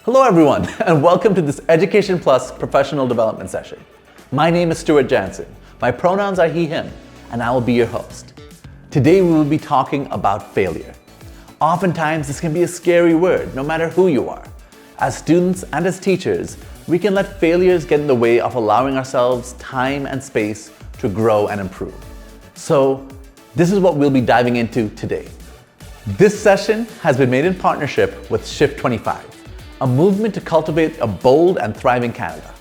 Hello everyone, and welcome to this Education Plus professional development session. My name is Stuart Jansen. My pronouns are he, him, and I will be your host. Today we will be talking about failure. Oftentimes this can be a scary word, no matter who you are. As students and as teachers, we can let failures get in the way of allowing ourselves time and space to grow and improve. So this is what we'll be diving into today. This session has been made in partnership with Shift 25, a movement to cultivate a bold and thriving Canada.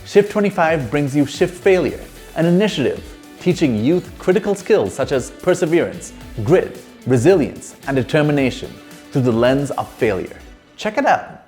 Shift 25 brings you Shift Failure, an initiative teaching youth critical skills such as perseverance, grit, resilience, and determination through the lens of failure. Check it out.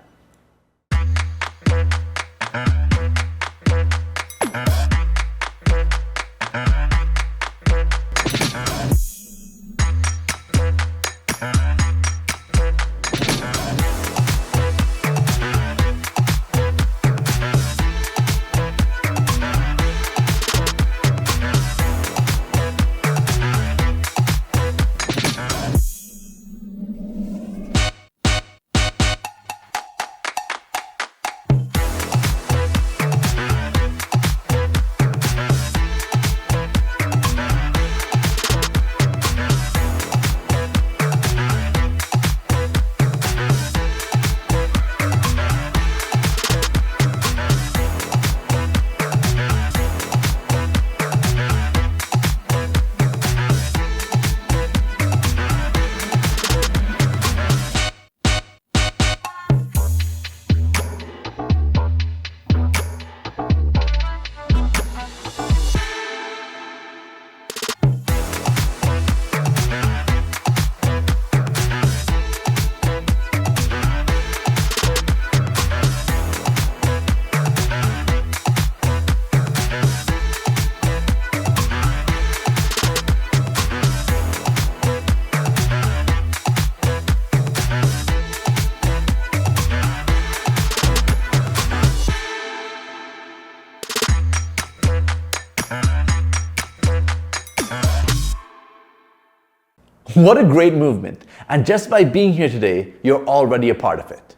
What a great movement, and just by being here today, you're already a part of it.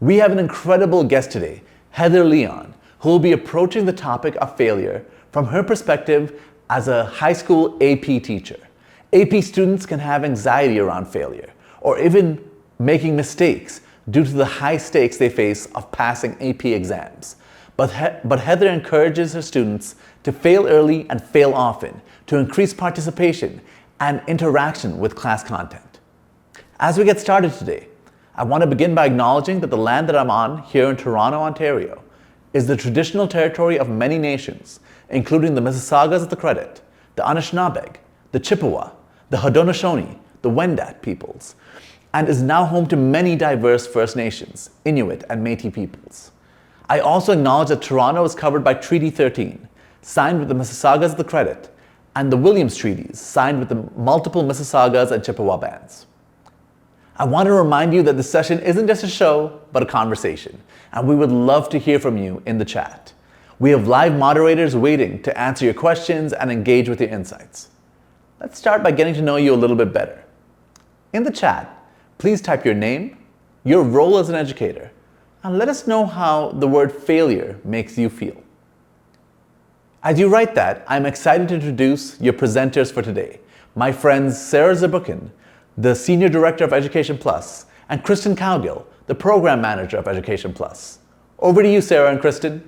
We have an incredible guest today, Heather Leon, who will be approaching the topic of failure from her perspective as a high school AP teacher. AP students can have anxiety around failure, or even making mistakes due to the high stakes they face of passing AP exams. But Heather encourages her students to fail early and fail often to increase participation and interaction with class content. As we get started today, I want to begin by acknowledging that the land that I'm on here in Toronto, Ontario, is the traditional territory of many nations, including the Mississaugas of the Credit, the Anishinaabe, the Chippewa, the Haudenosaunee, the Wendat peoples, and is now home to many diverse First Nations, Inuit, and Métis peoples. I also acknowledge that Toronto is covered by Treaty 13, signed with the Mississaugas of the Credit, and the Williams Treaties, signed with the multiple Mississaugas and Chippewa bands. I want to remind you that this session isn't just a show, but a conversation, and we would love to hear from you in the chat. We have live moderators waiting to answer your questions and engage with your insights. Let's start by getting to know you a little bit better. In the chat, please type your name, your role as an educator, and let us know how the word failure makes you feel. As you write that, I'm excited to introduce your presenters for today, my friends Sarah Zabukin, the Senior Director of Education Plus, and Kristen Cowgill, the Program Manager of Education Plus. Over to you, Sarah and Kristen.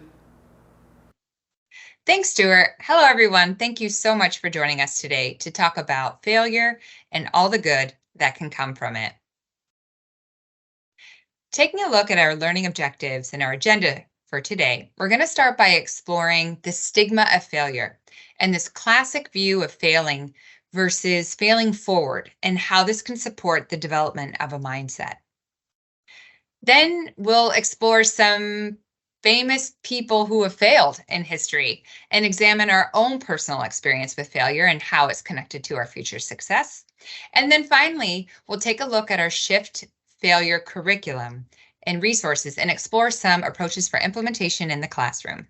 Thanks, Stuart. Hello, everyone. Thank you so much for joining us today to talk about failure and all the good that can come from it. Taking a look at our learning objectives and our agenda for today, we're going to start by exploring the stigma of failure and this classic view of failing versus failing forward and how this can support the development of a mindset. Then we'll explore some famous people who have failed in history and examine our own personal experience with failure and how it's connected to our future success. And then finally, we'll take a look at our Shift Failure curriculum and resources and explore some approaches for implementation in the classroom.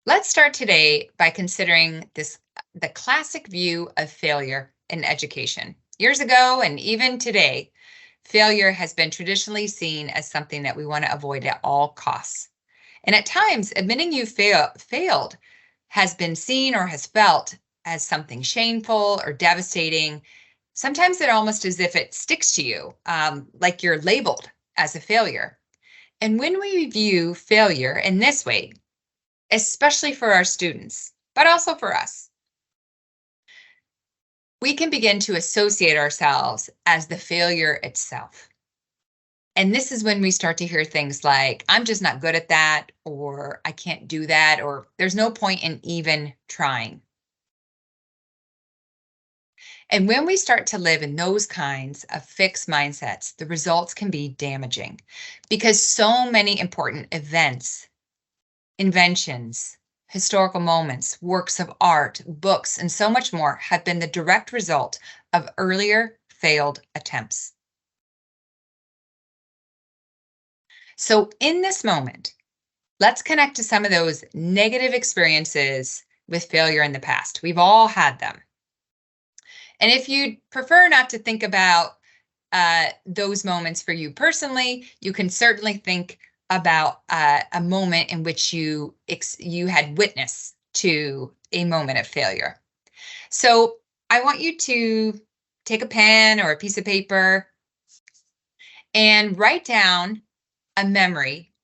Let's start today by considering the classic view of failure in education. Years ago and even today, failure has been traditionally seen as something that we want to avoid at all costs. And at times, admitting you failed has been seen or has felt as something shameful or devastating. Sometimes it almost as if it sticks to you, like you're labeled as a failure. And when we view failure in this way, especially for our students, but also for us, we can begin to associate ourselves as the failure itself. And this is when we start to hear things like, I'm just not good at that, or I can't do that, or there's no point in even trying. And when we start to live in those kinds of fixed mindsets, the results can be damaging because so many important events, inventions, historical moments, works of art, books, and so much more have been the direct result of earlier failed attempts. So in this moment, let's connect to some of those negative experiences with failure in the past. We've all had them. And if you'd prefer not to think about those moments for you personally, you can certainly think about a moment in which you had witness to a moment of failure. So I want you to take a pen or a piece of paper and write down a memory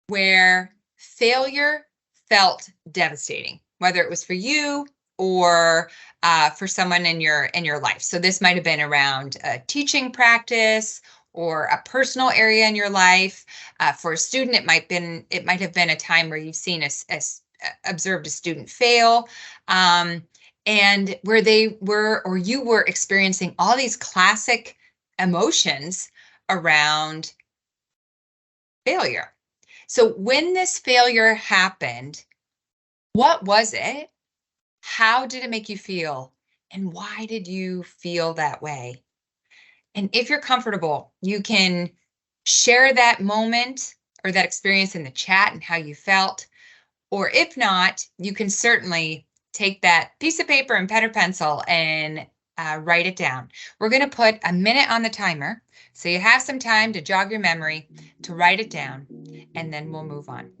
where failure felt devastating, whether it was for you or for someone in your life. So this might have been around a teaching practice or a personal area in your life. For a student, it might have been a time where you've seen observed a student fail, and where they were or you were experiencing all these classic emotions around failure. So when this failure happened, what was it? How did it make you feel? And why did you feel that way? And if you're comfortable, you can share that moment or that experience in the chat and how you felt. Or if not, you can certainly take that piece of paper and pen or pencil and write it down. We're going to put a minute on the timer, so you have some time to jog your memory, to write it down, and then we'll move on.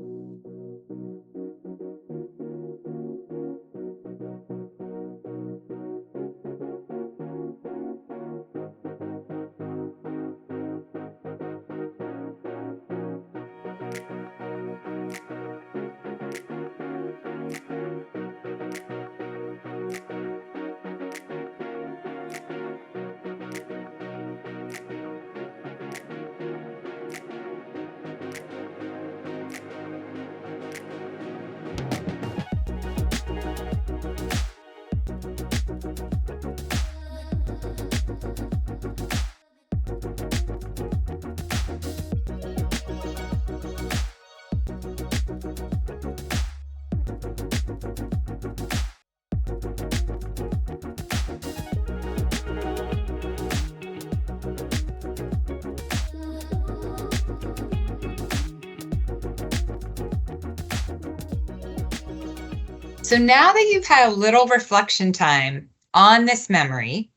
So now that you've had a little reflection time on this memory,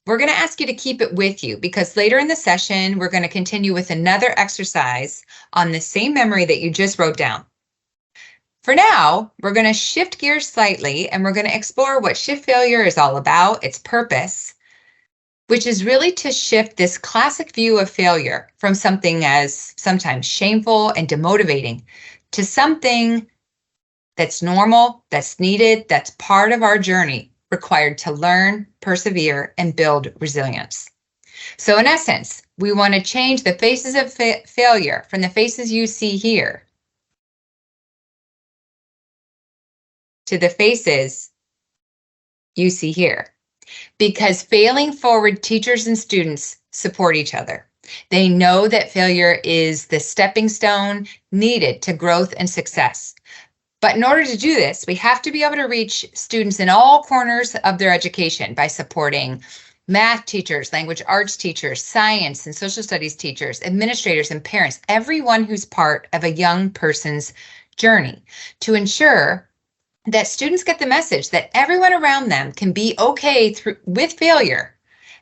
we're going to ask you to keep it with you, because later in the session, we're going to continue with another exercise on the same memory that you just wrote down. For now, we're going to shift gears slightly, and we're going to explore what shift failure is all about, its purpose, which is really to shift this classic view of failure from something as sometimes shameful and demotivating to something that's normal, that's needed, that's part of our journey, required to learn, persevere, and build resilience. So in essence, we want to change the faces of failure from the faces you see here to the faces you see here. Because failing forward teachers and students support each other. They know that failure is the stepping stone needed to growth and success. But in order to do this, we have to be able to reach students in all corners of their education by supporting math teachers, language arts teachers, science and social studies teachers, administrators and parents, everyone who's part of a young person's journey, to ensure that students get the message that everyone around them can be okay with failure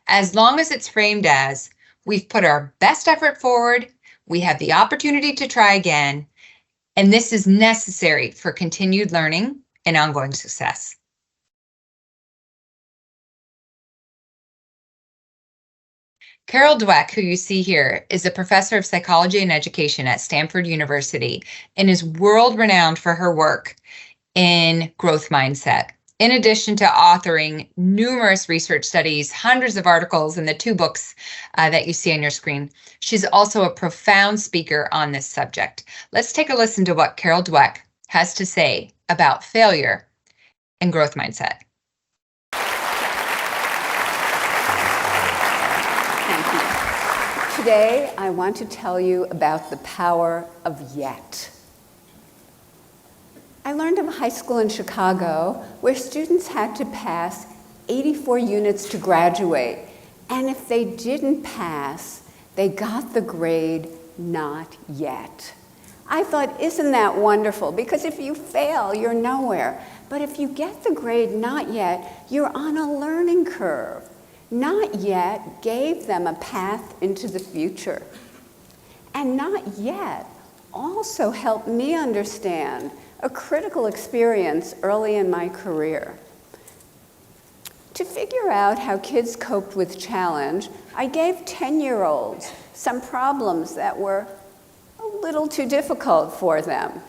as long as it's framed as, we've put our best effort forward, we have the opportunity to try again, and this is necessary for continued learning and ongoing success. Carol Dweck, who you see here, is a professor of psychology and education at Stanford University and is world-renowned for her work in growth mindset. In addition to authoring numerous research studies, hundreds of articles, and the 2 books that you see on your screen, she's also a profound speaker on this subject. Let's take a listen to what Carol Dweck has to say about failure and growth mindset. Thank you. Today, I want to tell you about the power of yet. I learned of a high school in Chicago where students had to pass 84 units to graduate, and if they didn't pass, they got the grade not yet. I thought, isn't that wonderful? Because if you fail, you're nowhere. But if you get the grade not yet, you're on a learning curve. Not yet gave them a path into the future. And not yet also helped me understand a critical experience early in my career. To figure out how kids coped with challenge, I gave 10-year-olds some problems that were a little too difficult for them.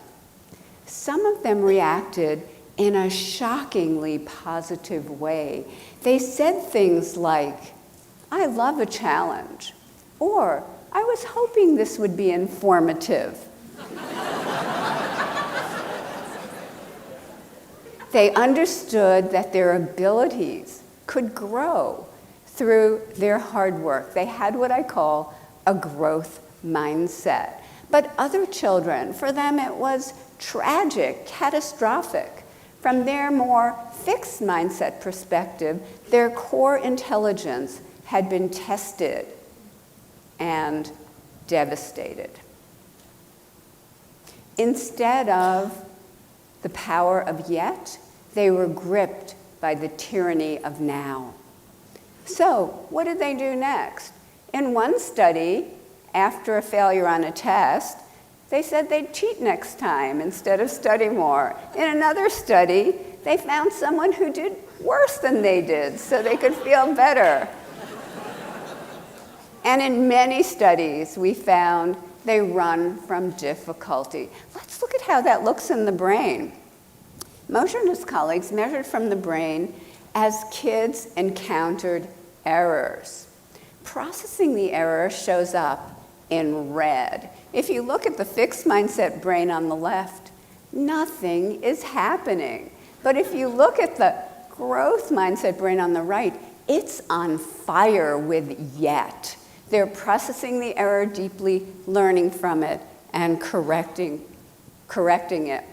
Some of them reacted in a shockingly positive way. They said things like, "I love a challenge," or "I was hoping this would be informative." They understood that their abilities could grow through their hard work. They had what I call a growth mindset. But other children, for them it was tragic, catastrophic. From their more fixed mindset perspective, their core intelligence had been tested and devastated. Instead of the power of yet, they were gripped by the tyranny of now. So, what did they do next? In one study, after a failure on a test, they said they'd cheat next time instead of study more. In another study, they found someone who did worse than they did so they could feel better. And in many studies, we found they run from difficulty. Let's look at how that looks in the brain. Moser and his colleagues measured from the brain as kids encountered errors. Processing the error shows up in red. If you look at the fixed mindset brain on the left, nothing is happening. But if you look at the growth mindset brain on the right, it's on fire with yet. They're processing the error deeply, learning from it, and correcting it.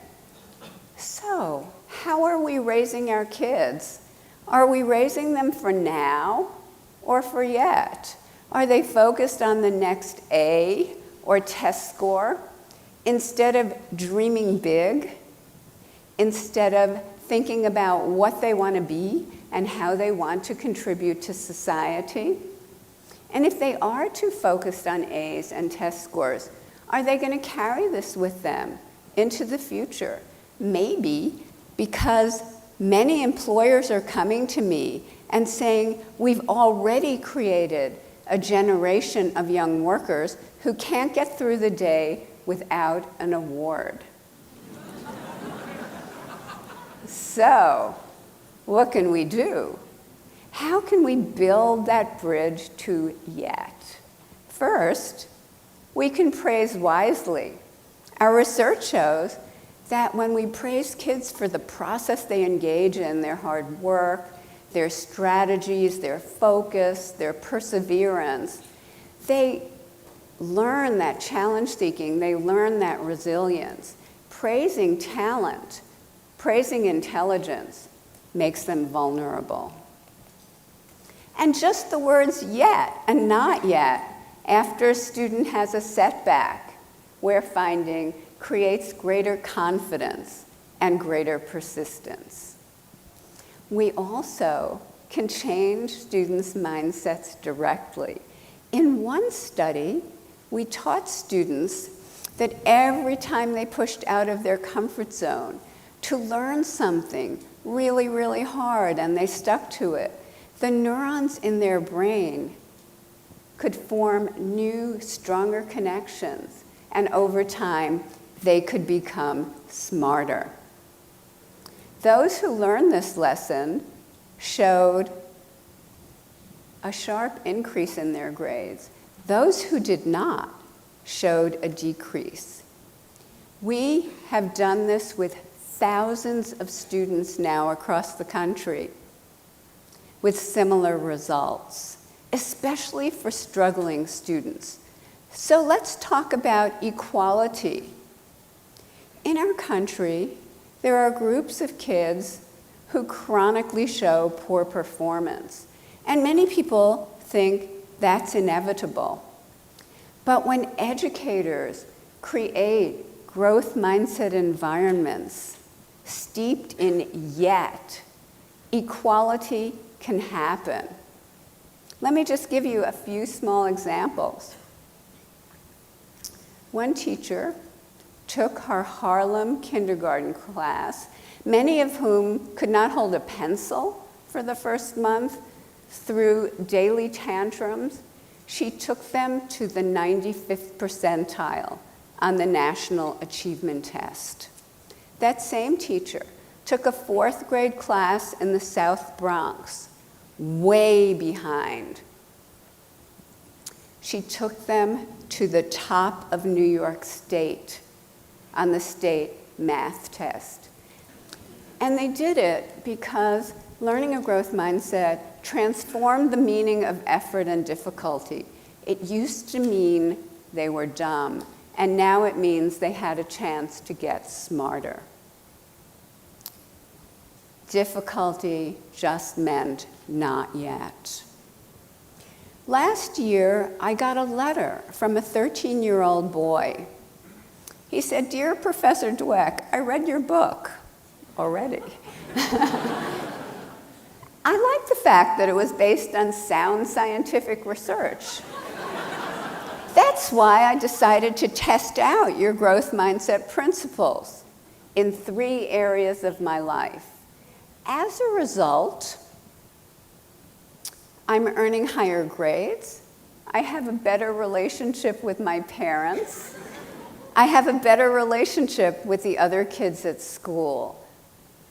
So, how are we raising our kids? Are we raising them for now or for yet? Are they focused on the next A or test score instead of dreaming big, instead of thinking about what they want to be and how they want to contribute to society? And if they are too focused on A's and test scores, are they going to carry this with them into the future? Maybe because many employers are coming to me and saying, we've already created a generation of young workers who can't get through the day without an award. So, what can we do? How can we build that bridge to yet? First, we can praise wisely. Our research shows that when we praise kids for the process they engage in, their hard work, their strategies, their focus, their perseverance, they learn that challenge seeking, they learn that resilience. Praising talent, praising intelligence makes them vulnerable. And just the words yet and not yet after a student has a setback, we're finding creates greater confidence and greater persistence. We also can change students' mindsets directly. In one study, we taught students that every time they pushed out of their comfort zone to learn something really, really hard and they stuck to it, the neurons in their brain could form new, stronger connections, and over time, they could become smarter. Those who learned this lesson showed a sharp increase in their grades. Those who did not showed a decrease. We have done this with thousands of students now across the country with similar results, especially for struggling students. So let's talk about equality. In our country, there are groups of kids who chronically show poor performance, and many people think that's inevitable. But when educators create growth mindset environments steeped in yet, equality can happen. Let me just give you a few small examples. One teacher took her Harlem kindergarten class, many of whom could not hold a pencil for the first month, through daily tantrums. She took them to the 95th percentile on the National Achievement Test. That same teacher took a 4th grade class in the South Bronx, way behind. She took them to the top of New York State on the state math test. And they did it because learning a growth mindset transformed the meaning of effort and difficulty. It used to mean they were dumb, and now it means they had a chance to get smarter. Difficulty just meant not yet. Last year, I got a letter from a 13-year-old boy. He said, "Dear Professor Dweck, I read your book already." I like the fact that it was based on sound scientific research. That's why I decided to test out your growth mindset principles in 3 areas of my life. As a result, I'm earning higher grades. I have a better relationship with my parents. I have a better relationship with the other kids at school.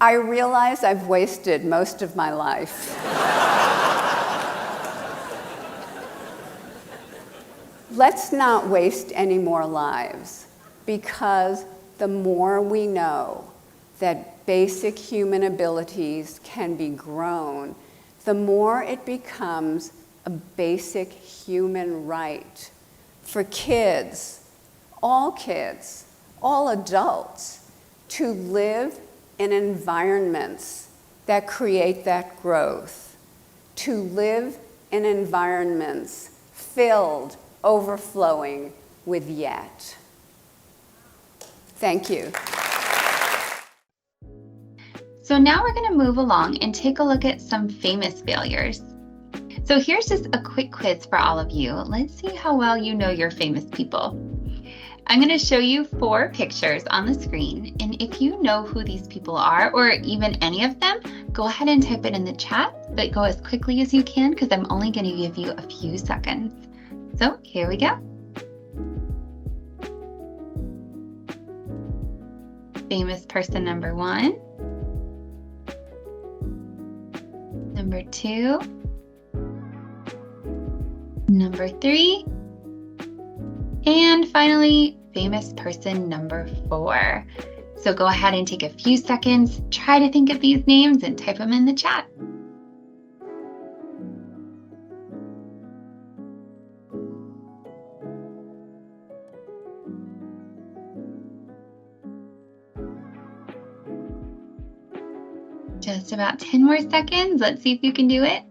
I realize I've wasted most of my life. Let's not waste any more lives, because the more we know that basic human abilities can be grown, the more it becomes a basic human right for kids, all adults, to live in environments that create that growth, to live in environments filled, overflowing with yet. Thank you. So now we're going to move along and take a look at some famous failures. So here's just a quick quiz for all of you. Let's see how well you know your famous people. I'm going to show you 4 pictures on the screen, and if you know who these people are, or even any of them, go ahead and type it in the chat, but go as quickly as you can because I'm only going to give you a few seconds. So here we go. Famous person number 1. Number 2. Number 3. And finally, famous person number 4. So go ahead and take a few seconds, try to think of these names and type them in the chat. Just about 10 more seconds. Let's see if you can do it.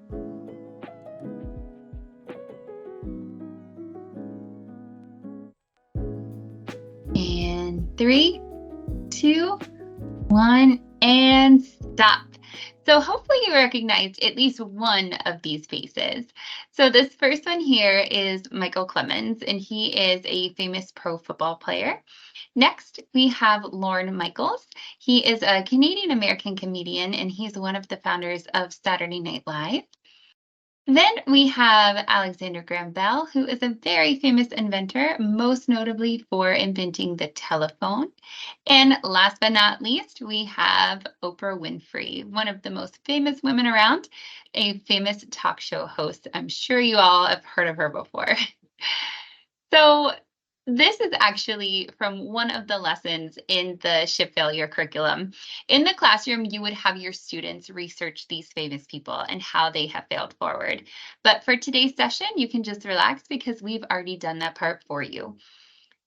And 3, 2, 1, and stop. So hopefully you recognized at least one of these faces. So this first one here is Michael Clemens, and he is a famous pro football player. Next, we have Lorne Michaels. He is a Canadian American comedian, and he's one of the founders of Saturday Night Live. Then we have Alexander Graham Bell, who is a very famous inventor, most notably for inventing the telephone. And last but not least, we have Oprah Winfrey, one of the most famous women around, a famous talk show host. I'm sure you all have heard of her before. So this is actually from one of the lessons in the Ship Failure curriculum. In the classroom, you would have your students research these famous people and how they have failed forward. But for today's session, you can just relax because we've already done that part for you.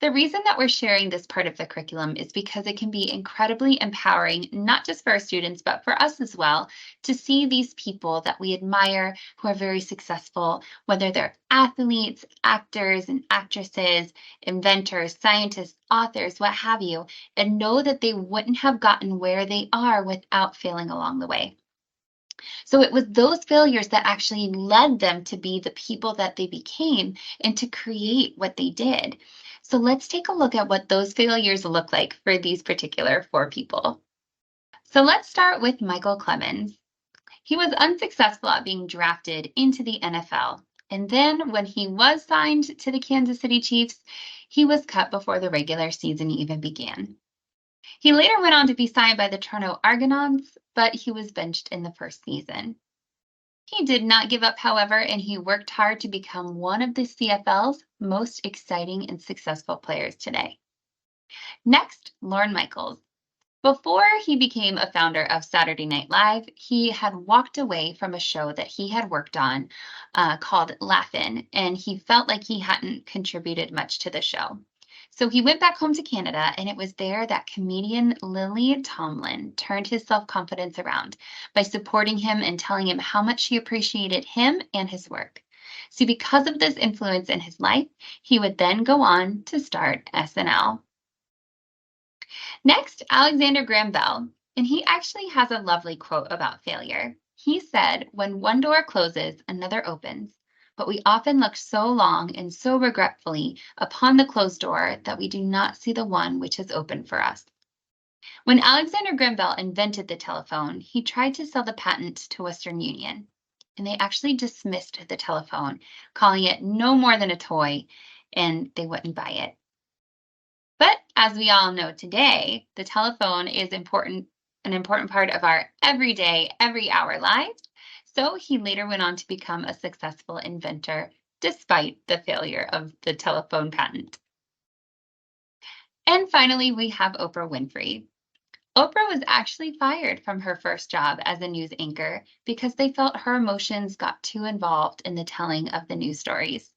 The reason that we're sharing this part of the curriculum is because it can be incredibly empowering, not just for our students, but for us as well, to see these people that we admire who are very successful, whether they're athletes, actors and actresses, inventors, scientists, authors, what have you, and know that they wouldn't have gotten where they are without failing along the way. So it was those failures that actually led them to be the people that they became and to create what they did. So let's take a look at what those failures look like for these particular 4 people. So let's start with Michael Clemens. He was unsuccessful at being drafted into the NFL. And then when he was signed to the Kansas City Chiefs, he was cut before the regular season even began. He later went on to be signed by the Toronto Argonauts, but he was benched in the first season. He did not give up, however, and he worked hard to become one of the CFL's most exciting and successful players today. Next, Lorne Michaels. Before he became a founder of Saturday Night Live, he had walked away from a show that he had worked on called Laugh-In, and he felt like he hadn't contributed much to the show. So he went back home to Canada, and it was there that comedian Lily Tomlin turned his self-confidence around by supporting him and telling him how much she appreciated him and his work. See, because of this influence in his life, he would then go on to start SNL. Next, Alexander Graham Bell, and he actually has a lovely quote about failure. He said, "When one door closes, another opens. But we often look so long and so regretfully upon the closed door that we do not see the one which is open for us." When Alexander Graham Bell invented the telephone, he tried to sell the patent to Western Union, and they actually dismissed the telephone, calling it no more than a toy, and they wouldn't buy it. But as we all know today, the telephone is an important part of our everyday, every hour lives. So he later went on to become a successful inventor, despite the failure of the telephone patent. And finally, we have Oprah Winfrey. Oprah was actually fired from her first job as a news anchor because they felt her emotions got too involved in the telling of the news stories.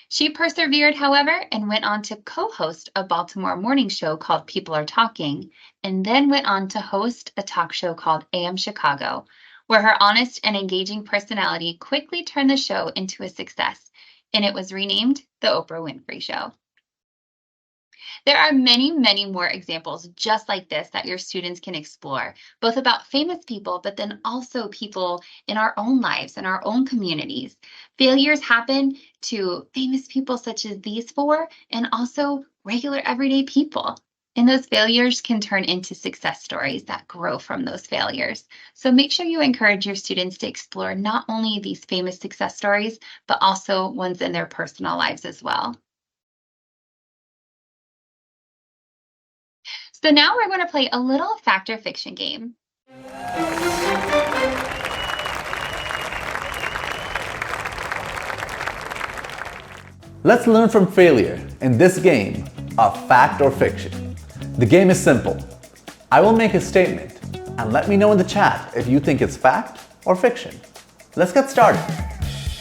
She persevered, however, and went on to co-host a Baltimore morning show called People Are Talking, and then went on to host a talk show called AM Chicago, where her honest and engaging personality quickly turned the show into a success, and it was renamed The Oprah Winfrey Show. There are many, many more examples just like this that your students can explore, both about famous people, but then also people in our own lives, in our own communities. Failures happen to famous people such as these 4, and also regular everyday people. And those failures can turn into success stories that grow from those failures. So make sure you encourage your students to explore not only these famous success stories, but also ones in their personal lives as well. So now we're going to play a little fact or fiction game. Let's learn from failure in this game of fact or fiction. The game is simple. I will make a statement and let me know in the chat if you think it's fact or fiction. Let's get started.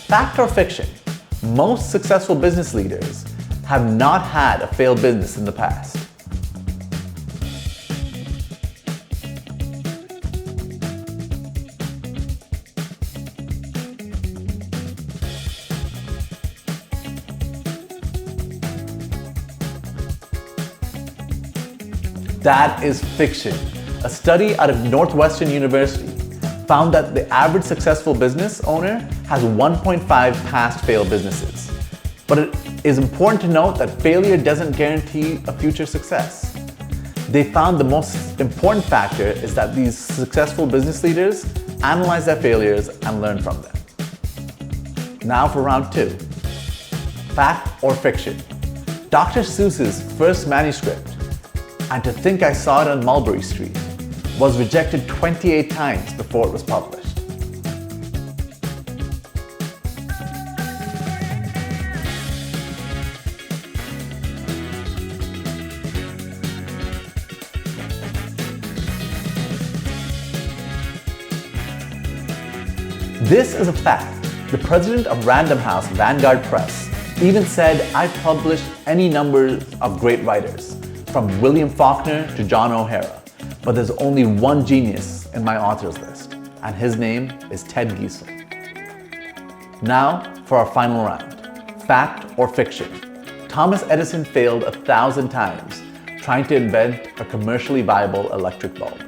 Fact or fiction? Most successful business leaders have not had a failed business in the past. That is fiction. A study out of Northwestern University found that the average successful business owner has 1.5 pass-fail businesses. But it is important to note that failure doesn't guarantee a future success. They found the most important factor is that these successful business leaders analyze their failures and learn from them. Now for round 2. Fact or fiction? Dr. Seuss's first manuscript, And to Think I Saw It on Mulberry Street, was rejected 28 times before it was published. This is a fact. The president of Random House, Vanguard Press, even said, I've published any number of great writers, from William Faulkner to John O'Hara, but there's only one genius in my authors list, and his name is Ted Giesel. Now for our final round, fact or fiction. Thomas Edison failed 1,000 times trying to invent a commercially viable electric bulb.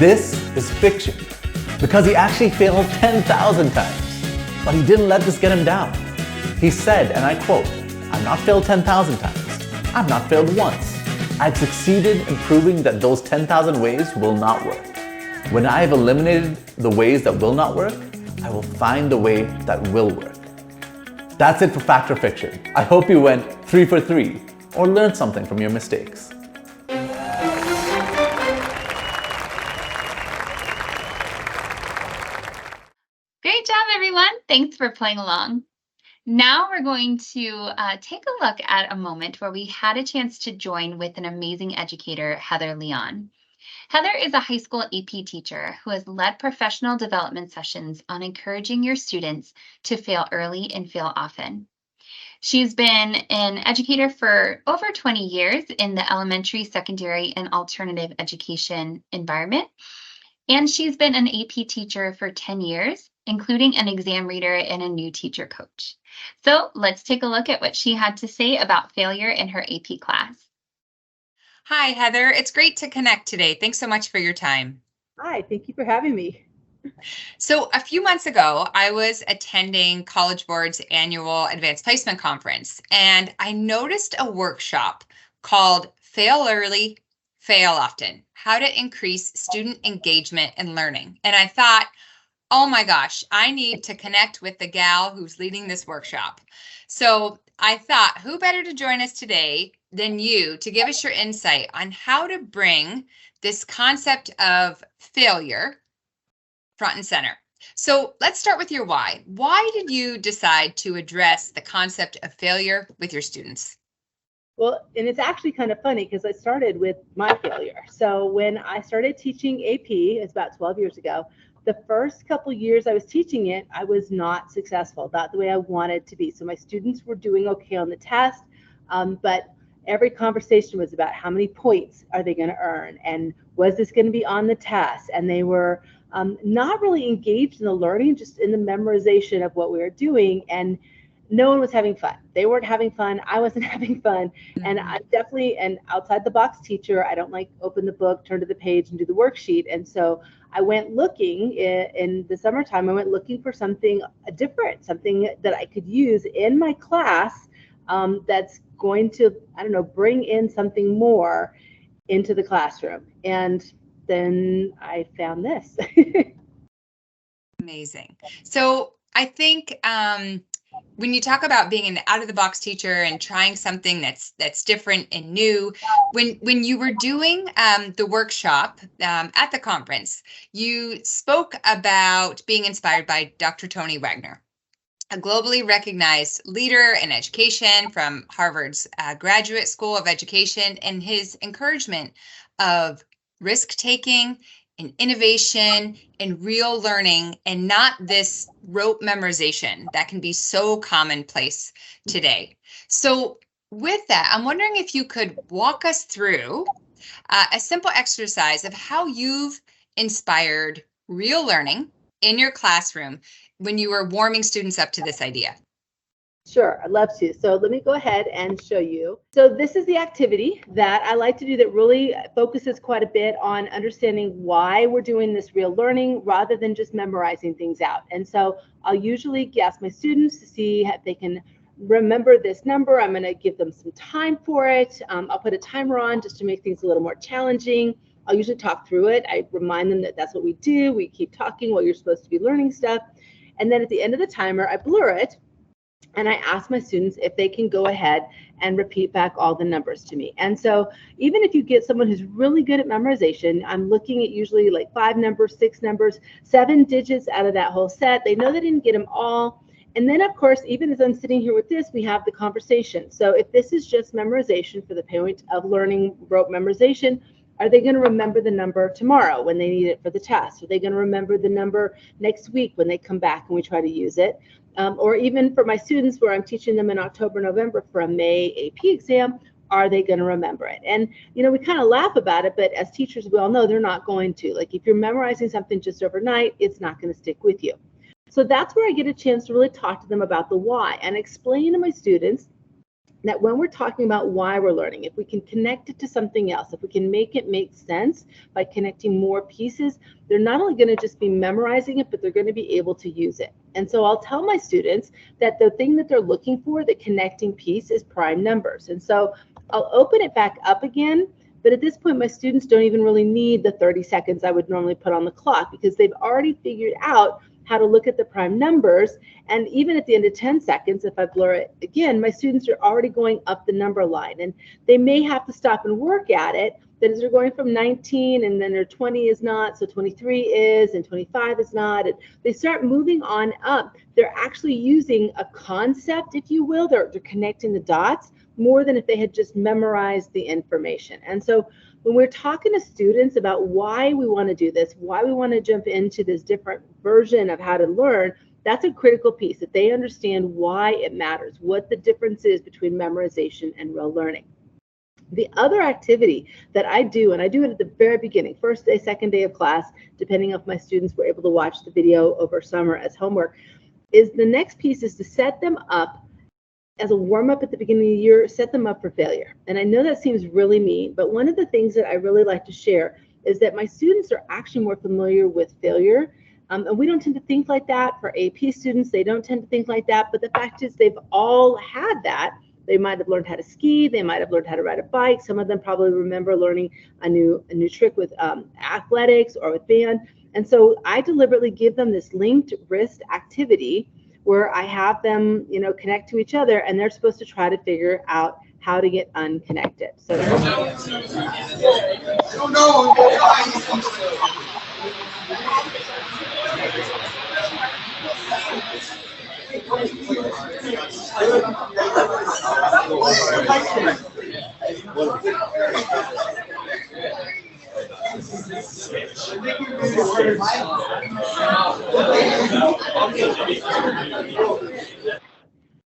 This is fiction, because he actually failed 10,000 times. But he didn't let this get him down. He said, and I quote, I've not failed 10,000 times. I've not failed once. I've succeeded in proving that those 10,000 ways will not work. When I have eliminated the ways that will not work, I will find the way that will work. That's it for fact or fiction. I hope you went 3 for 3 or learned something from your mistakes. Great job, everyone. Thanks for playing along. Now we're going to take a look at a moment where we had a chance to join with an amazing educator, Heather Leon. Heather is a high school AP teacher who has led professional development sessions on encouraging your students to fail early and fail often. She's been an educator for over 20 years in the elementary, secondary, and alternative education environment. And she's been an AP teacher for 10 years, including an exam reader and a new teacher coach. So let's take a look at what she had to say about failure in her AP class. Hi, Heather. It's great to connect today. Thanks so much for your time. Hi, thank you for having me. So a few months ago, I was attending College Board's annual Advanced Placement Conference, and I noticed a workshop called Fail Early, Fail Often: How to Increase Student Engagement and Learning. And I thought, oh my gosh, I need to connect with the gal who's leading this workshop. So I thought, who better to join us today than you to give us your insight on how to bring this concept of failure front and center. So let's start with your why. Why did you decide to address the concept of failure with your students? Well, and it's actually kind of funny because I started with my failure. So when I started teaching AP, it's about 12 years ago, the first couple years I was teaching it, I was not successful, not the way I wanted to be. So my students were doing okay on the test, but every conversation was about how many points are they going to earn, and was this going to be on the test? And they were not really engaged in the learning, just in the memorization of what we were doing, and no one was having fun. They weren't having fun. I wasn't having fun. And I'm definitely an outside the box teacher. I don't like open the book, turn to the page, and do the worksheet. And so I went looking in the summertime. I went looking for something different, something that I could use in my class that's going to, I don't know, bring in something more into the classroom. And then I found this. Amazing. So I think when you talk about being an out-of-the-box teacher and trying something that's different and new, when you were doing the workshop at the conference, you spoke about being inspired by Dr. Tony Wagner, a globally recognized leader in education from Harvard's Graduate School of Education, and his encouragement of risk-taking and innovation and real learning, and not this rote memorization that can be so commonplace today. So With that, I'm wondering if you could walk us through a simple exercise of how you've inspired real learning in your classroom when you were warming students up to this idea. Sure, I'd love to. So let me go ahead and show you. So this is the activity that I like to do that really focuses quite a bit on understanding why we're doing this real learning rather than just memorizing things out. And so I'll usually ask my students to see if they can remember this number. I'm going to give them some time for it. I'll put a timer on just to make things a little more challenging. I'll usually talk through it. I remind them that that's what we do. We keep talking while you're supposed to be learning stuff. And then at the end of the timer, I blur it. And I ask my students if they can go ahead and repeat back all the numbers to me. And so even if you get someone who's really good at memorization, I'm looking at usually like 5 numbers, 6 numbers, 7 digits out of that whole set. They know they didn't get them all. And then, of course, even as I'm sitting here with this, we have the conversation. So if this is just memorization for the point of learning rote memorization, are they going to remember the number tomorrow when they need it for the test? Are they going to remember the number next week when they come back and we try to use it? Or even for my students where I'm teaching them in October, November for a May AP exam, are they going to remember it? And, you know, we kind of laugh about it, but as teachers, we all know they're not going to. Like if you're memorizing something just overnight, it's not going to stick with you. So that's where I get a chance to really talk to them about the why and explain to my students that when we're talking about why we're learning, if we can connect it to something else, if we can make it make sense by connecting more pieces, they're not only going to just be memorizing it, but they're going to be able to use it. And so I'll tell my students that the thing that they're looking for, the connecting piece, is prime numbers. And so I'll open it back up again. But at this point, my students don't even really need the 30 seconds I would normally put on the clock because they've already figured out how to look at the prime numbers. And even at the end of 10 seconds, if I blur it again, my students are already going up the number line. And they may have to stop and work at it, but as they're going from 19 and then their 20 is not, so 23 is, and 25 is not, and they start moving on up, they're actually using a concept, if you will. They're connecting the dots more than if they had just memorized the information. And so when we're talking to students about why we want to do this, why we want to jump into this different version of how to learn, that's a critical piece, that they understand why it matters, what the difference is between memorization and real learning. The other activity that I do, and I do it at the very beginning, first day, second day of class, depending if my students were able to watch the video over summer as homework, is the next piece is to set them up as a warm-up at the beginning of the year, set them up for failure. And I know that seems really mean, but one of the things that I really like to share is that my students are actually more familiar with failure. And we don't tend to think like that. For AP students, they don't tend to think like that. But the fact is they've all had that. They might have learned how to ski. They might have learned how to ride a bike. Some of them probably remember learning a new trick with athletics or with band. And so I deliberately give them this linked wrist activity where I have them, you know, connect to each other, and they're supposed to try to figure out how to get unconnected. So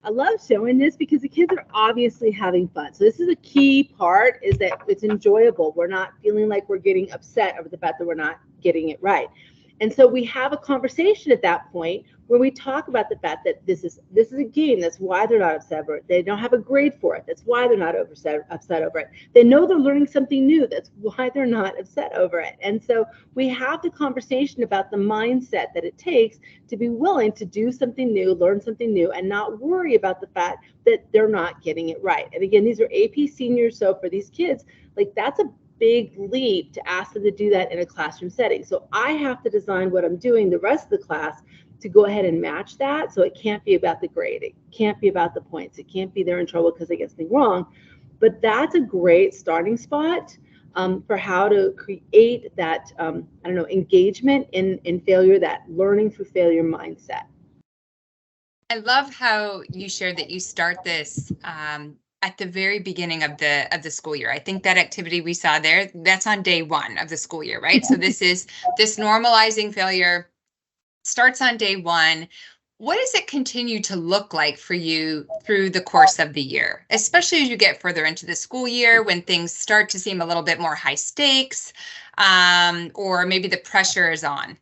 I love showing this because the kids are obviously having fun. So this is a key part, is that it's enjoyable. We're not feeling like we're getting upset over the fact that we're not getting it right. And so we have a conversation at that point where we talk about the fact that this is a game. That's why they're not upset over it. They don't have a grade for it. That's why they're not upset over it. They know they're learning something new. That's why they're not upset over it. And so we have the conversation about the mindset that it takes to be willing to do something new, learn something new, and not worry about the fact that they're not getting it right. And again, these are AP seniors. So for these kids, like, that's a big leap to ask them to do that in a classroom setting. So I have to design what I'm doing the rest of the class to go ahead and match that. So it can't be about the grade. It can't be about the points. It can't be they're in trouble because they get something wrong. But that's a great starting spot for how to create that, engagement in failure, that learning through failure mindset. I love how you shared that you start this at the very beginning of the school year. I think that activity we saw there, that's on day one of the school year, right? So this normalizing failure starts on day one. What does it continue to look like for you through the course of the year, especially as you get further into the school year when things start to seem a little bit more high stakes, or maybe the pressure is on?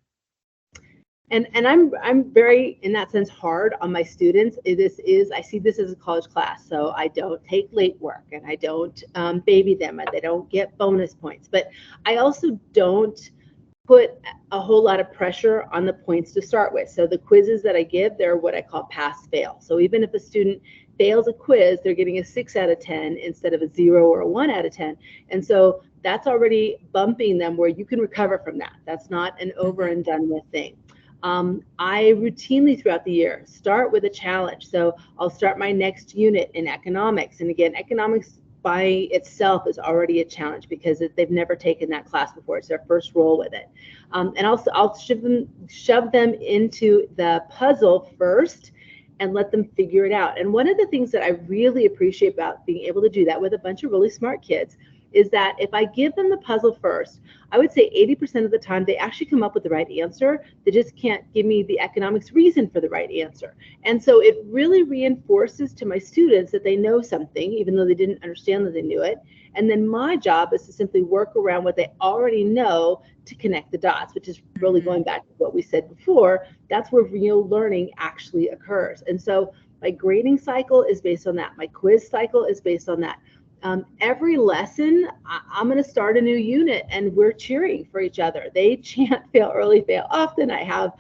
And I'm very, in that sense, hard on my students. I see this as a college class, so I don't take late work and I don't baby them and they don't get bonus points. But I also don't put a whole lot of pressure on the points to start with. So the quizzes that I give, they're what I call pass fail. So even if a student fails a quiz, they're getting a 6 out of 10 instead of a 0 or a 1 out of 10. And so that's already bumping them where you can recover from that. That's not an over and done with thing. I routinely throughout the year start with a challenge. So I'll start my next unit in economics. And again, economics by itself is already a challenge because they've never taken that class before. It's their first roll with it. And I'll shove them into the puzzle first and let them figure it out. And one of the things that I really appreciate about being able to do that with a bunch of really smart kids is that if I give them the puzzle first, I would say 80% of the time they actually come up with the right answer. They just can't give me the economics reason for the right answer. And so it really reinforces to my students that they know something, even though they didn't understand that they knew it. And then my job is to simply work around what they already know to connect the dots, which is really going back to what we said before. That's where real learning actually occurs. And so my grading cycle is based on that. My quiz cycle is based on that. Every lesson, I'm going to start a new unit and we're cheering for each other. They chant fail early, fail often. I have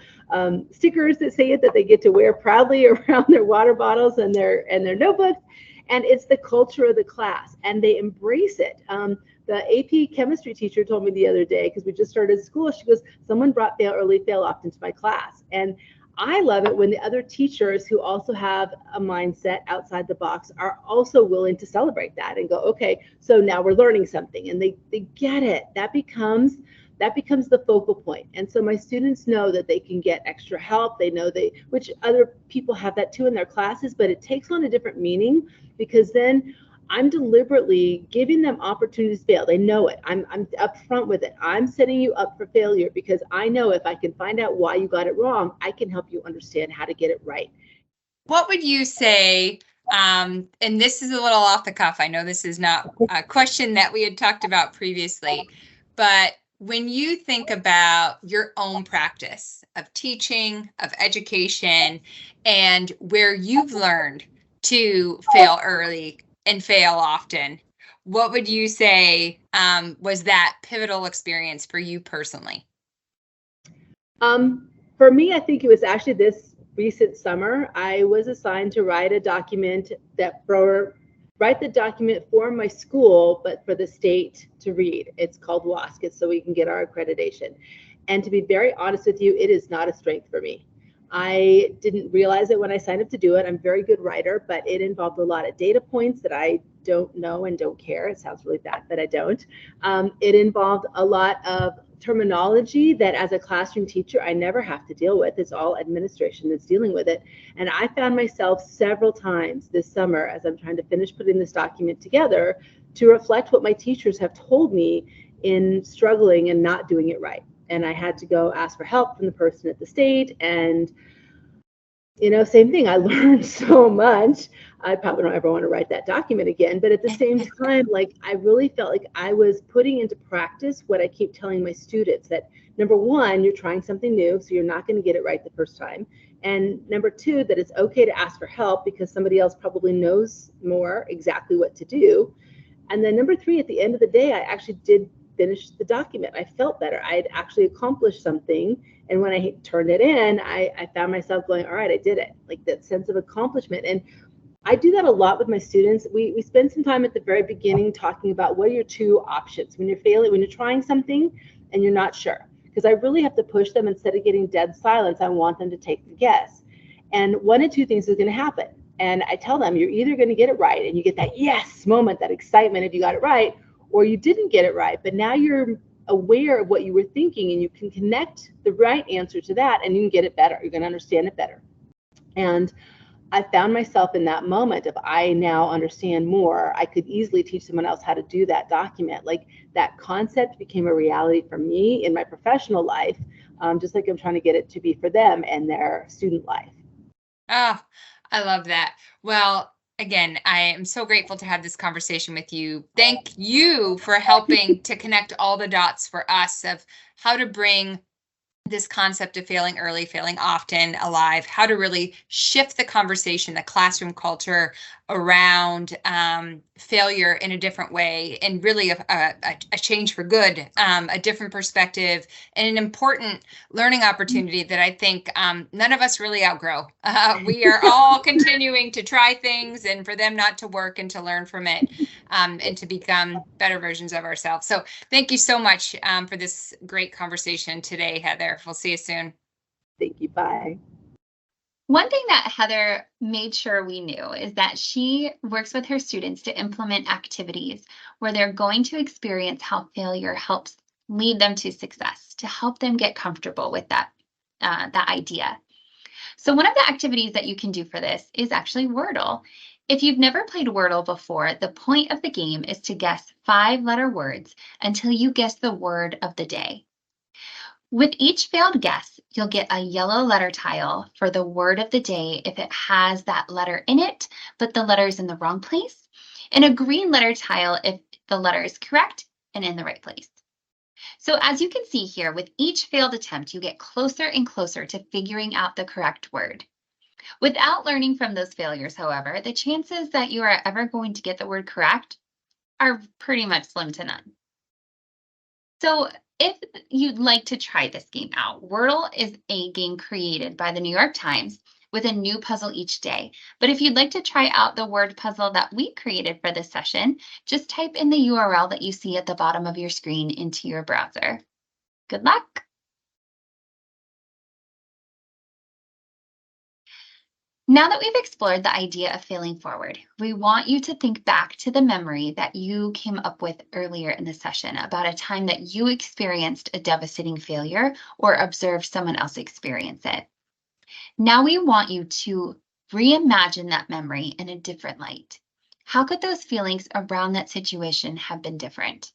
stickers that say it that they get to wear proudly around their water bottles and their notebooks. And it's the culture of the class and they embrace it. The AP chemistry teacher told me the other day, because we just started school, she goes, someone brought fail early, fail often to my class. And I love it when the other teachers who also have a mindset outside the box are also willing to celebrate that and go, okay, so now we're learning something, and they get it. That becomes the focal point. And so my students know that they can get extra help. They know which other people have that too in their classes, but it takes on a different meaning because then I'm deliberately giving them opportunities to fail. They know it. I'm upfront with it. I'm setting you up for failure because I know if I can find out why you got it wrong, I can help you understand how to get it right. What would you say? And this is a little off the cuff. I know this is not a question that we had talked about previously, but when you think about your own practice of teaching, of education, and where you've learned to fail early and fail often, what would you say was that pivotal experience for you personally? For me, I think it was actually this recent summer. I was assigned to write a document write the document for my school, but for the state to read. It's called WASC, it's so we can get our accreditation. And to be very honest with you, it is not a strength for me. I didn't realize it when I signed up to do it. I'm a very good writer, but it involved a lot of data points that I don't know and don't care. It sounds really bad, but I don't. It involved a lot of terminology that as a classroom teacher, I never have to deal with. It's all administration that's dealing with it. And I found myself several times this summer as I'm trying to finish putting this document together to reflect what my teachers have told me in struggling and not doing it right. And I had to go ask for help from the person at the state. And, same thing. I learned so much. I probably don't ever want to write that document again. But at the same time, I really felt like I was putting into practice what I keep telling my students, that number one, you're trying something new, so you're not going to get it right the first time. And number two, that it's okay to ask for help because somebody else probably knows more exactly what to do. And then number three, at the end of the day, I actually did finish the document. I felt better. I had actually accomplished something. And when I turned it in, I found myself going, all right, I did it. Like that sense of accomplishment. And I do that a lot with my students. We spend some time at the very beginning talking about what are your two options when you're failing, when you're trying something and you're not sure. Because I really have to push them instead of getting dead silence. I want them to take the guess. And one of two things is going to happen. And I tell them, you're either going to get it right and you get that yes moment, that excitement if you got it right, or you didn't get it right, but now you're aware of what you were thinking and you can connect the right answer to that and you can get it better. You're going to understand it better. And I found myself in that moment, if I now understand more, I could easily teach someone else how to do that document. Like that concept became a reality for me in my professional life, just like I'm trying to get it to be for them and their student life. Oh, I love that. Well, again, I am so grateful to have this conversation with you. Thank you for helping to connect all the dots for us of how to bring this concept of failing early, failing often alive, how to really shift the conversation, the classroom culture around failure in a different way, and really a change for good, a different perspective, and an important learning opportunity that I think none of us really outgrow. We are all continuing to try things and for them not to work and to learn from it, and to become better versions of ourselves. So thank you so much for this great conversation today, Heather. We'll see you soon. Thank you. Bye. One thing that Heather made sure we knew is that she works with her students to implement activities where they're going to experience how failure helps lead them to success, to help them get comfortable with that idea. So one of the activities that you can do for this is actually Wordle. If you've never played Wordle before, the point of the game is to guess 5-letter words until you guess the word of the day. With each failed guess, you'll get a yellow letter tile for the word of the day if it has that letter in it, but the letter is in the wrong place, and a green letter tile if the letter is correct and in the right place. So as you can see here, with each failed attempt, you get closer and closer to figuring out the correct word. Without learning from those failures, however, the chances that you are ever going to get the word correct are pretty much slim to none. So if you'd like to try this game out, Wordle is a game created by the New York Times with a new puzzle each day. But if you'd like to try out the word puzzle that we created for this session, just type in the URL that you see at the bottom of your screen into your browser. Good luck. Now that we've explored the idea of failing forward, we want you to think back to the memory that you came up with earlier in the session about a time that you experienced a devastating failure or observed someone else experience it. Now we want you to reimagine that memory in a different light. How could those feelings around that situation have been different?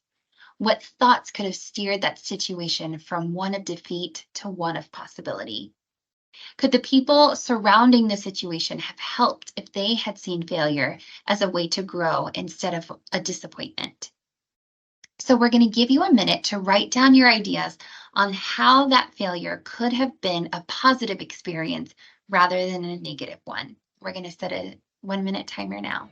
What thoughts could have steered that situation from one of defeat to one of possibility? Could the people surrounding the situation have helped if they had seen failure as a way to grow instead of a disappointment? So we're going to give you a minute to write down your ideas on how that failure could have been a positive experience rather than a negative one. We're going to set a 1-minute timer now.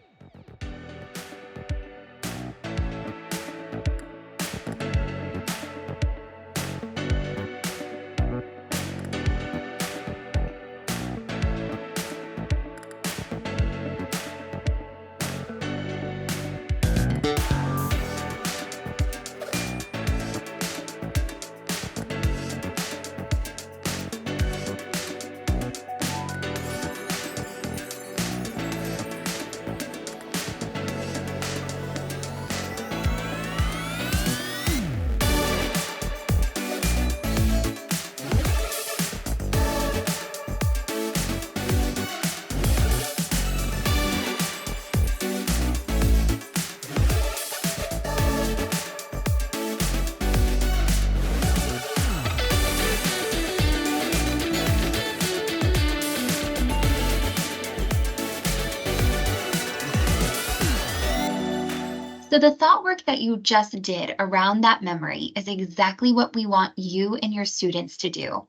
So the thought work that you just did around that memory is exactly what we want you and your students to do.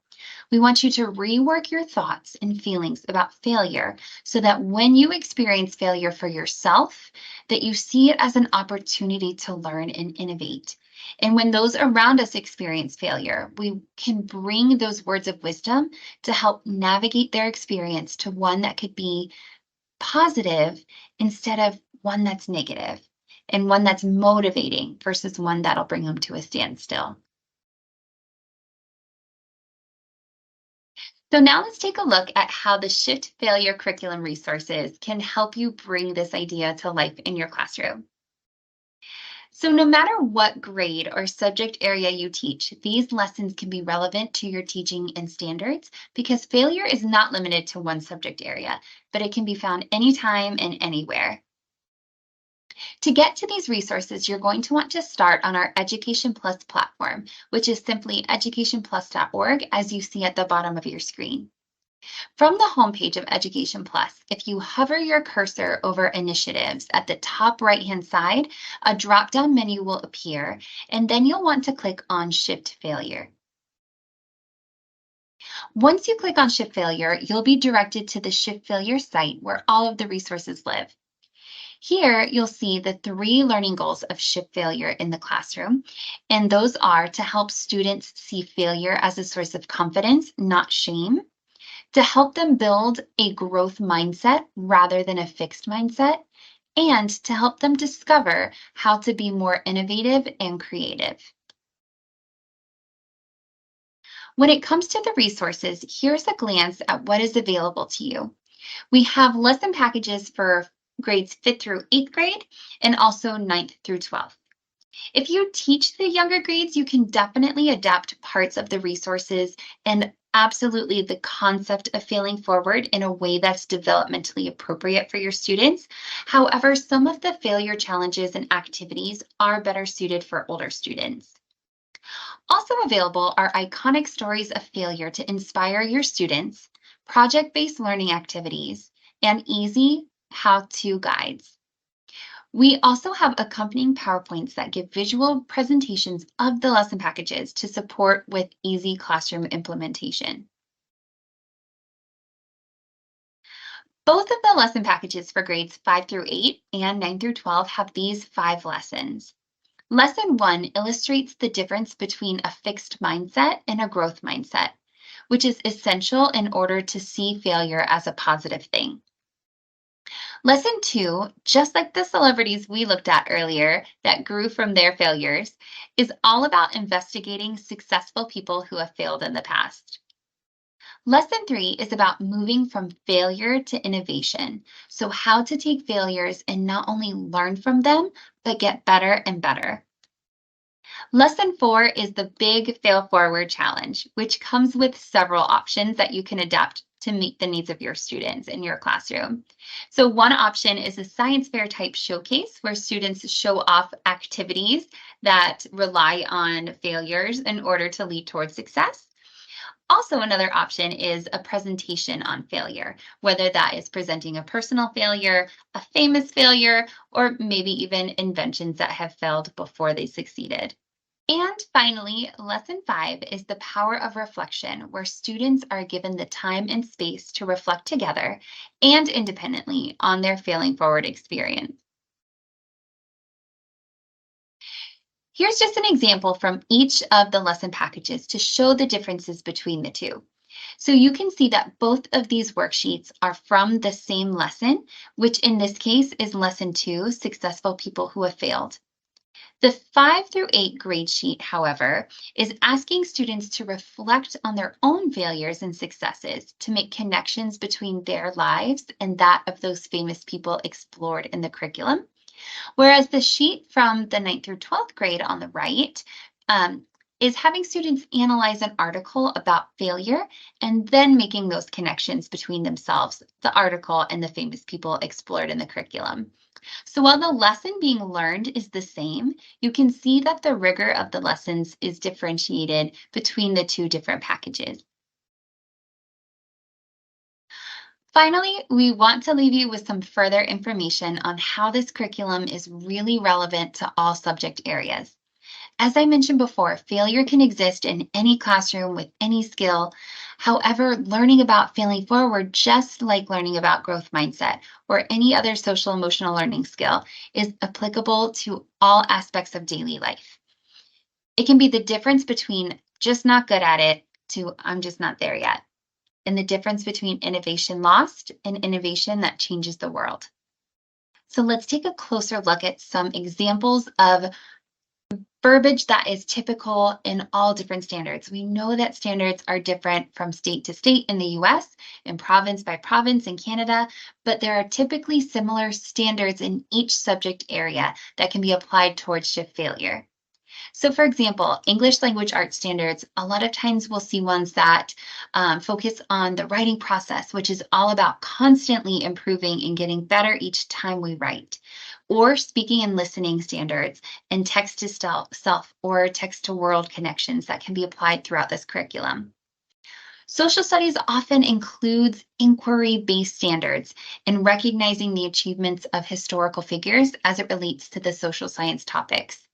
We want you to rework your thoughts and feelings about failure so that when you experience failure for yourself, that you see it as an opportunity to learn and innovate. And when those around us experience failure, we can bring those words of wisdom to help navigate their experience to one that could be positive instead of one that's negative, and one that's motivating versus one that'll bring them to a standstill. So now let's take a look at how the Shift Failure curriculum resources can help you bring this idea to life in your classroom. So no matter what grade or subject area you teach, these lessons can be relevant to your teaching and standards because failure is not limited to one subject area, but it can be found anytime and anywhere. To get to these resources, you're going to want to start on our Education Plus platform, which is simply educationplus.org, as you see at the bottom of your screen. From the homepage of Education Plus, if you hover your cursor over initiatives at the top right-hand side, a drop-down menu will appear, and then you'll want to click on Shift Failure. Once you click on Shift Failure, you'll be directed to the Shift Failure site where all of the resources live. Here, you'll see the 3 learning goals of Shift Failure in the classroom, and those are to help students see failure as a source of confidence, not shame, to help them build a growth mindset rather than a fixed mindset, and to help them discover how to be more innovative and creative. When it comes to the resources, here's a glance at what is available to you. We have lesson packages for grades 5th through 8th grade and also 9th through 12th. If you teach the younger grades, you can definitely adapt parts of the resources and absolutely the concept of failing forward in a way that's developmentally appropriate for your students. However, some of the failure challenges and activities are better suited for older students. Also available are iconic stories of failure to inspire your students, project-based learning activities, and easy how-to guides. We also have accompanying PowerPoints that give visual presentations of the lesson packages to support with easy classroom implementation. Both of the lesson packages for grades 5 through 8 and 9 through 12 have these 5 lessons. Lesson 1 illustrates the difference between a fixed mindset and a growth mindset, which is essential in order to see failure as a positive thing. Lesson 2, just like the celebrities we looked at earlier that grew from their failures, is all about investigating successful people who have failed in the past. Lesson 3 is about moving from failure to innovation. So how to take failures and not only learn from them, but get better and better. Lesson 4 is the Big Fail Forward Challenge, which comes with several options that you can adapt to meet the needs of your students in your classroom. So one option is a science fair type showcase where students show off activities that rely on failures in order to lead towards success. Also, another option is a presentation on failure, whether that is presenting a personal failure, a famous failure, or maybe even inventions that have failed before they succeeded. And finally, lesson 5 is the power of reflection, where students are given the time and space to reflect together and independently on their failing forward experience. Here's just an example from each of the lesson packages to show the differences between the two. So you can see that both of these worksheets are from the same lesson, which in this case is lesson 2, Successful People Who Have Failed. The 5 through 8 grade sheet, however, is asking students to reflect on their own failures and successes to make connections between their lives and that of those famous people explored in the curriculum. Whereas the sheet from the 9th through 12th grade on the right is having students analyze an article about failure and then making those connections between themselves, the article, and the famous people explored in the curriculum. So while the lesson being learned is the same, you can see that the rigor of the lessons is differentiated between the two different packages. Finally, we want to leave you with some further information on how this curriculum is really relevant to all subject areas. As I mentioned before, failure can exist in any classroom with any skill. However, learning about failing forward, just like learning about growth mindset or any other social emotional learning skill, is applicable to all aspects of daily life. It can be the difference between just not good at it to I'm just not there yet, and the difference between innovation lost and innovation that changes the world. So let's take a closer look at some examples of verbiage that is typical in all different standards. We know that standards are different from state to state in the US and province by province in Canada, but there are typically similar standards in each subject area that can be applied towards shift failure. So for example, English language arts standards, a lot of times we'll see ones that focus on the writing process, which is all about constantly improving and getting better each time we write. Or speaking and listening standards and text to self or text to world connections that can be applied throughout this curriculum. Social studies often includes inquiry-based standards in recognizing the achievements of historical figures as it relates to the social science topics.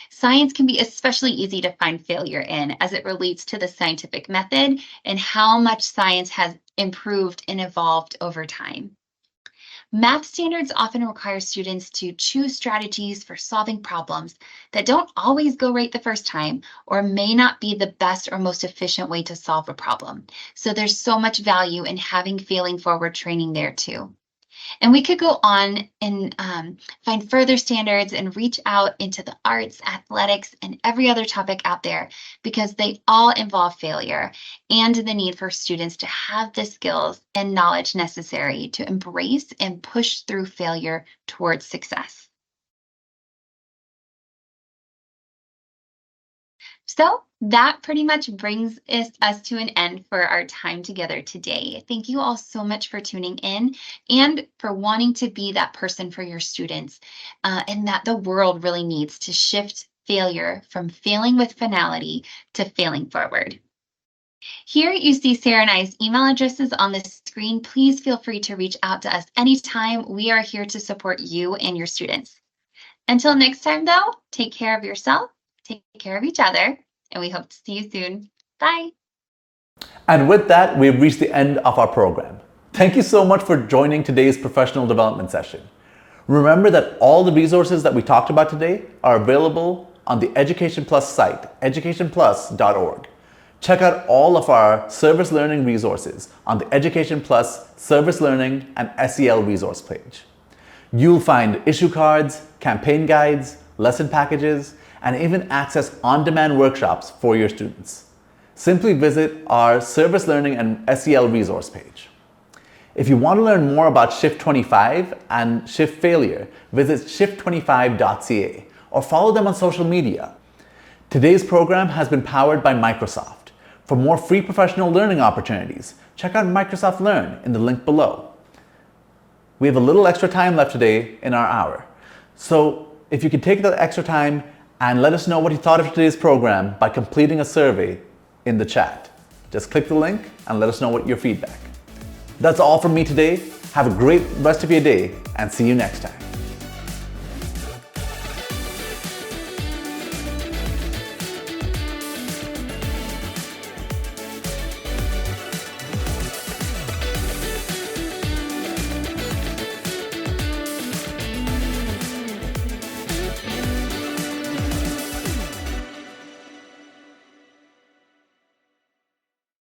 Science can be especially easy to find failure in as it relates to the scientific method and how much science has improved and evolved over time. Math standards often require students to choose strategies for solving problems that don't always go right the first time or may not be the best or most efficient way to solve a problem. So there's so much value in having failing forward training there too. And we could go on and find further standards and reach out into the arts, athletics, and every other topic out there because they all involve failure and the need for students to have the skills and knowledge necessary to embrace and push through failure towards success. So that pretty much brings us to an end for our time together today. Thank you all so much for tuning in and for wanting to be that person for your students, and that the world really needs to shift failure from failing with finality to failing forward. Here you see Sarah and I's email addresses on the screen. Please feel free to reach out to us anytime. We are here to support you and your students. Until next time, though, take care of yourself, take care of each other, and we hope to see you soon. Bye. And with that, we've reached the end of our program. Thank you so much for joining today's professional development session. Remember that all the resources that we talked about today are available on the Education Plus site, educationplus.org. Check out all of our service learning resources on the Education Plus Service Learning and SEL resource page. You'll find issue cards, campaign guides, lesson packages, and even access on-demand workshops for your students. Simply visit our Service Learning and SEL resource page. If you want to learn more about Shift 25 and Shift Failure, visit shift25.ca or follow them on social media. Today's program has been powered by Microsoft. For more free professional learning opportunities, check out Microsoft Learn in the link below. We have a little extra time left today in our hour. So if you could take that extra time and let us know what you thought of today's program by completing a survey in the chat. Just click the link and let us know what your feedback. That's all from me today. Have a great rest of your day and see you next time.